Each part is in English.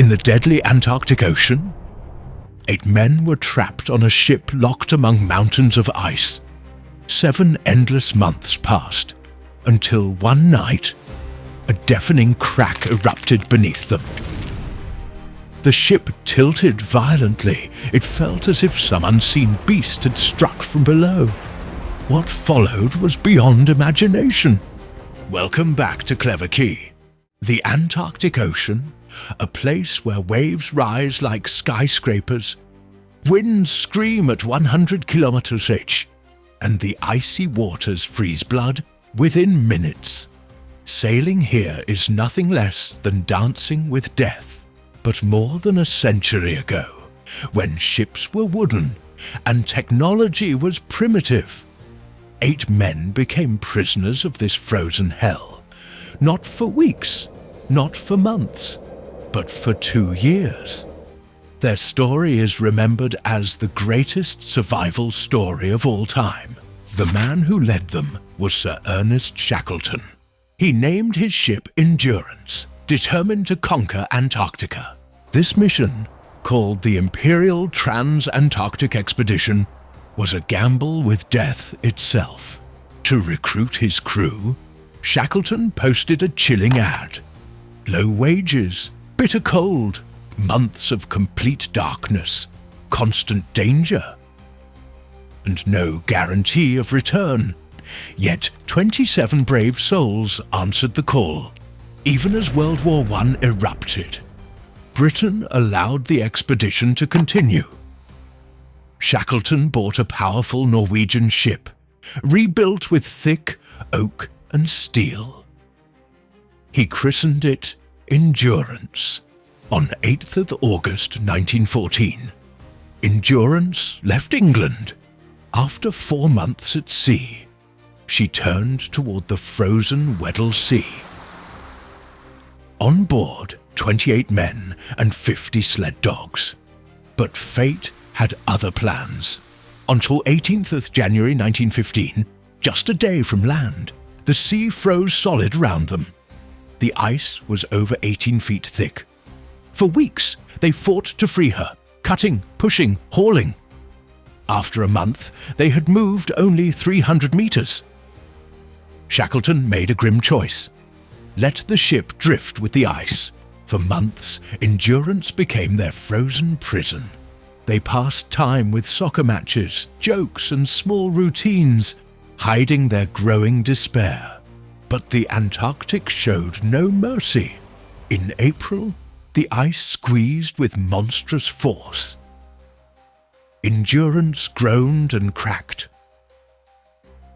In the deadly Antarctic Ocean, 8 men were trapped on a ship locked among mountains of ice. 7 endless months passed, until one night, a deafening crack erupted beneath them. The ship tilted violently. It felt as if some unseen beast had struck from below. What followed was beyond imagination. Welcome back to Clever Key. The Antarctic Ocean, a place where waves rise like skyscrapers, winds scream at 100 kilometers each, and the icy waters freeze blood within minutes. Sailing here is nothing less than dancing with death, but more than a century ago, when ships were wooden and technology was primitive. 8 men became prisoners of this frozen hell, not for weeks, not for months, but for 2 years. Their story is remembered as the greatest survival story of all time. The man who led them was Sir Ernest Shackleton. He named his ship Endurance, determined to conquer Antarctica. This mission, called the Imperial Trans-Antarctic Expedition, was a gamble with death itself. To recruit his crew, Shackleton posted a chilling ad. Low wages, bitter cold, months of complete darkness, constant danger, and no guarantee of return. Yet 27 brave souls answered the call. Even as World War I erupted, Britain allowed the expedition to continue. Shackleton bought a powerful Norwegian ship, rebuilt with thick oak and steel. He christened it Endurance. On 8th of August 1914, Endurance left England. After 4 months at sea, she turned toward the frozen Weddell Sea. On board, 28 men and 50 sled dogs. But fate had other plans. Until 18th of January 1915, just a day from land, the sea froze solid around them. The ice was over 18 feet thick. For weeks, they fought to free her, cutting, pushing, hauling. After a month, they had moved only 300 meters. Shackleton made a grim choice. Let the ship drift with the ice. For months, Endurance became their frozen prison. They passed time with soccer matches, jokes, and small routines, hiding their growing despair. But the Antarctic showed no mercy. In April, the ice squeezed with monstrous force. Endurance groaned and cracked.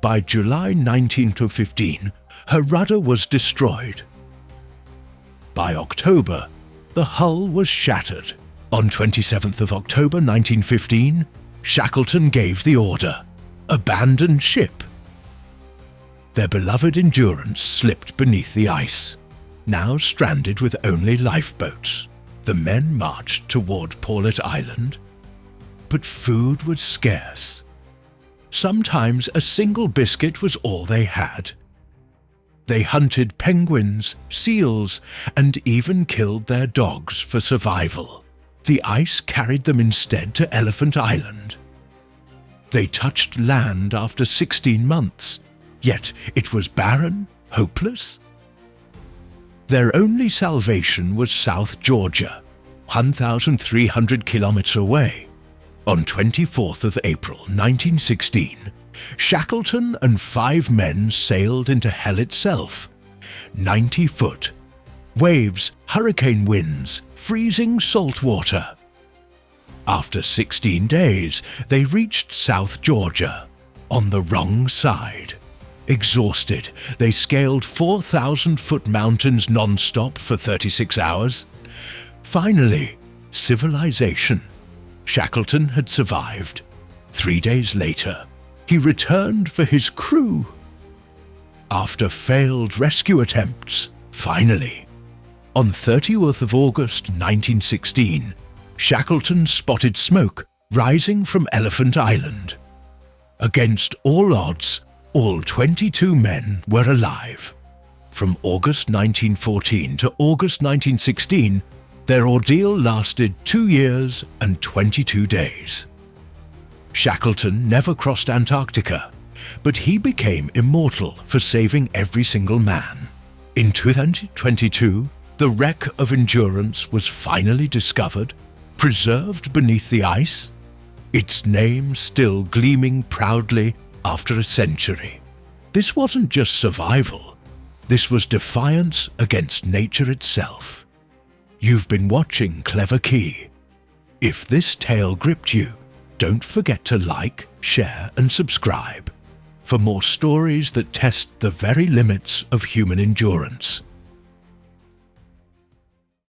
By July 1915, her rudder was destroyed. By October, the hull was shattered. On 27th of October 1915, Shackleton gave the order: abandon ship. Their beloved Endurance slipped beneath the ice. Now stranded with only lifeboats, the men marched toward Paulet Island. But food was scarce. Sometimes a single biscuit was all they had. They hunted penguins, seals, and even killed their dogs for survival. The ice carried them instead to Elephant Island. They touched land after 16 months, yet it was barren, hopeless. Their only salvation was South Georgia, 1,300 kilometers away. On 24th of April 1916, Shackleton and 5 men sailed into hell itself. 90 foot. Waves, hurricane winds, freezing salt water. After 16 days, they reached South Georgia, on the wrong side. Exhausted, they scaled 4,000-foot mountains non-stop for 36 hours. Finally, civilization. Shackleton had survived. 3 days later, he returned for his crew. After failed rescue attempts, finally, on 30th of August 1916, Shackleton spotted smoke rising from Elephant Island. Against all odds, all 22 men were alive. From August 1914 to August 1916, Their ordeal lasted 2 years and 22 days. Shackleton never crossed Antarctica, but he became immortal for saving every single man. In 2022, the wreck of Endurance was finally discovered, preserved beneath the ice, its name still gleaming proudly after a century. This wasn't just survival, this was defiance against nature itself. You've been watching Clever Key. If this tale gripped you, don't forget to like, share and subscribe for more stories that test the very limits of human endurance.